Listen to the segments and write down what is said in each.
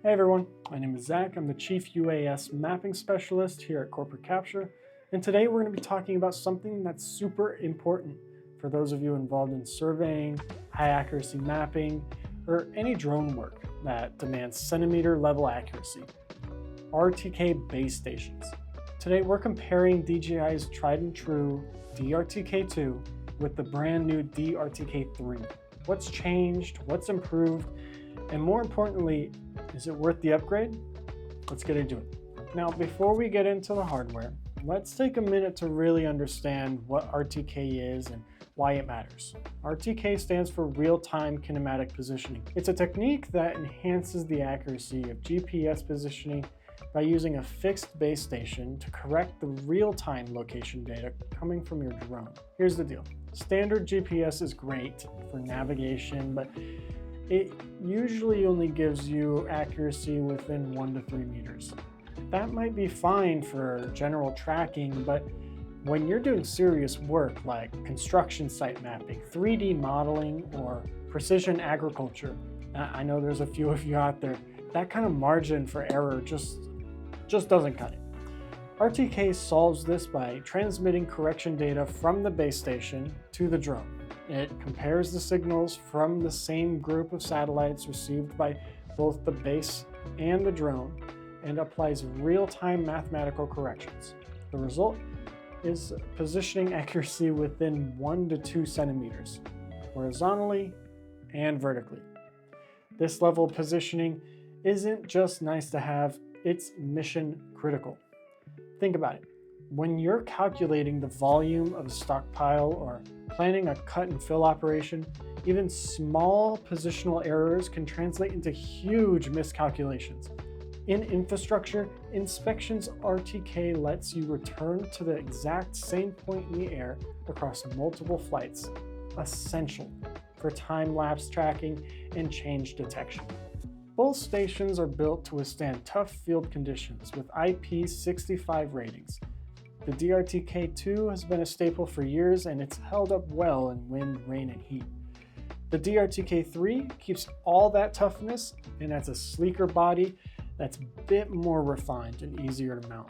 Hey everyone, my name is Zach. I'm the Chief UAS Mapping Specialist here at Corporate Capture, and today we're going to be talking about something that's super important for those of you involved in surveying, high accuracy mapping, or any drone work that demands centimeter level accuracy: RTK base stations. Today we're comparing DJI's tried and true DRTK2 with the brand new DRTK3. What's changed, what's improved, and more importantly, is it worth the upgrade? Let's get into it. Now, before we get into the hardware, let's take a minute to really understand what RTK is and why it matters. RTK stands for real-time kinematic positioning. It's a technique that enhances the accuracy of GPS positioning by using a fixed base station to correct the real-time location data coming from your drone. Here's the deal. Standard GPS is great for navigation, but it usually only gives you accuracy within 1 to 3 meters. That might be fine for general tracking, but when you're doing serious work like construction site mapping, 3D modeling, or precision agriculture, I know there's a few of you out there, that kind of margin for error just doesn't cut it. RTK solves this by transmitting correction data from the base station to the drone. It compares the signals from the same group of satellites received by both the base and the drone and applies real-time mathematical corrections. The result is positioning accuracy within 1 to 2 centimeters, horizontally and vertically. This level of positioning isn't just nice to have, it's mission critical. Think about it. When you're calculating the volume of a stockpile or planning a cut and fill operation, even small positional errors can translate into huge miscalculations. In infrastructure, inspections RTK lets you return to the exact same point in the air across multiple flights, essential for time-lapse tracking and change detection. Both stations are built to withstand tough field conditions with IP65 ratings. The DRTK2 has been a staple for years, and it's held up well in wind, rain, and heat. The DRTK3 keeps all that toughness and has a sleeker body that's a bit more refined and easier to mount.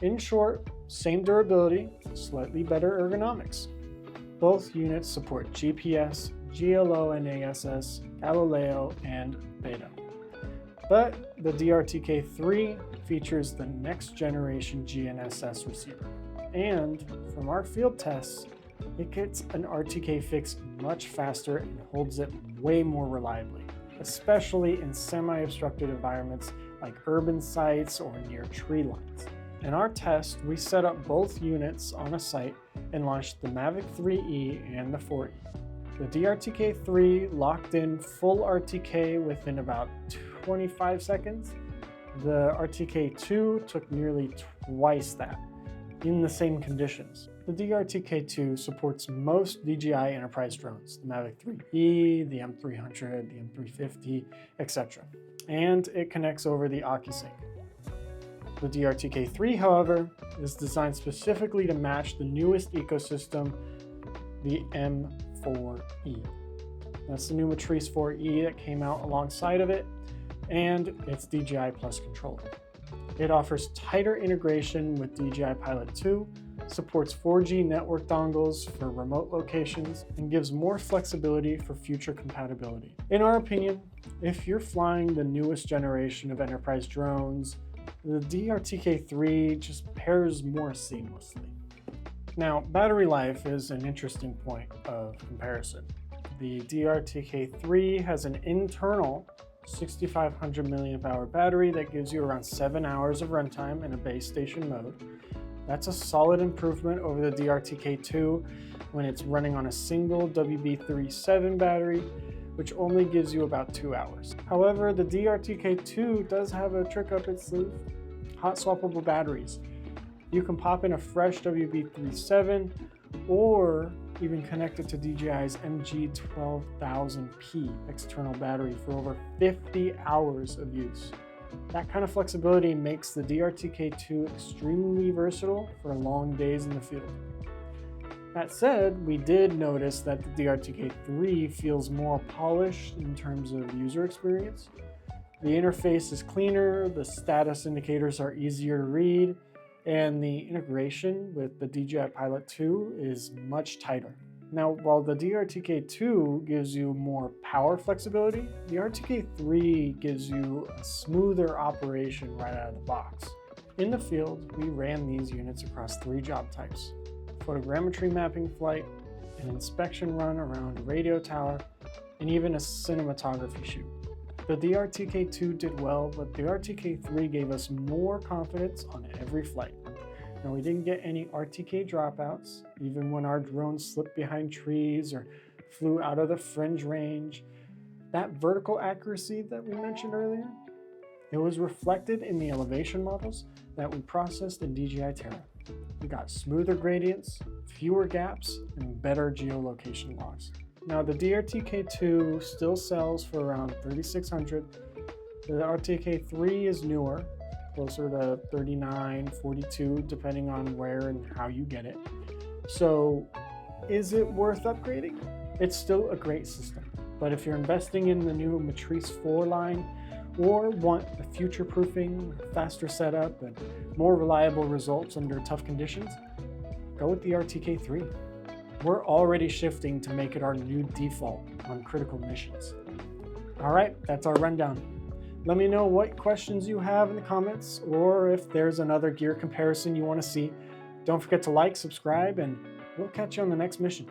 In short, same durability, slightly better ergonomics. Both units support GPS, GLONASS, Galileo, and Beta. But the DRTK3 features the next generation GNSS receiver. And from our field tests, it gets an RTK fix much faster and holds it way more reliably, especially in semi-obstructed environments like urban sites or near tree lines. In our test, we set up both units on a site and launched the Mavic 3E and the 4E. The DRTK3 locked in full RTK within about 25 seconds. The RTK2 took nearly twice that in the same conditions. The DRTK2 supports most DJI enterprise drones, the Mavic 3E, the M300, the M350, etc. And it connects over the OcuSync. The DRTK3, however, is designed specifically to match the newest ecosystem, the M4E. That's the new Matrice 4E that came out alongside of it, and it's DJI Plus controller. It offers tighter integration with DJI Pilot 2, supports 4G network dongles for remote locations, and gives more flexibility for future compatibility. In our opinion, if you're flying the newest generation of enterprise drones, the DRTK3 just pairs more seamlessly. Now, battery life is an interesting point of comparison. The DRTK3 has an internal 6,500 mAh battery that gives you around 7 hours of runtime in a base station mode. That's a solid improvement over the DRTK2 when it's running on a single WB37 battery, which only gives you about 2 hours. However, the DRTK2 does have a trick up its sleeve: hot swappable batteries. You can pop in a fresh WB37 or even connect it to DJI's MG12000P external battery for over 50 hours of use. That kind of flexibility makes the DRTK2 extremely versatile for long days in the field. That said, we did notice that the DRTK3 feels more polished in terms of user experience. The interface is cleaner, the status indicators are easier to read, and the integration with the DJI Pilot 2 is much tighter. Now, while the RTK 2 gives you more power flexibility, the RTK 3 gives you a smoother operation right out of the box. In the field, we ran these units across 3 job types: photogrammetry mapping flight, an inspection run around a radio tower, and even a cinematography shoot. The RTK 2 did well, but the RTK 3 gave us more confidence on every flight. Now, we didn't get any RTK dropouts, even when our drone slipped behind trees or flew out of the fringe range. That vertical accuracy that we mentioned earlier, it was reflected in the elevation models that we processed in DJI Terra. We got smoother gradients, fewer gaps, and better geolocation logs. Now, the RTK 2 still sells for around $3,600. The RTK 3 is newer, closer to $39, $42, depending on where and how you get it. So, is it worth upgrading? It's still a great system, but if you're investing in the new Matrice 4 line or want the future-proofing, faster setup, and more reliable results under tough conditions, go with the RTK 3. We're already shifting to make it our new default on critical missions. All right, that's our rundown. Let me know what questions you have in the comments, or if there's another gear comparison you want to see. Don't forget to like, subscribe, and we'll catch you on the next mission.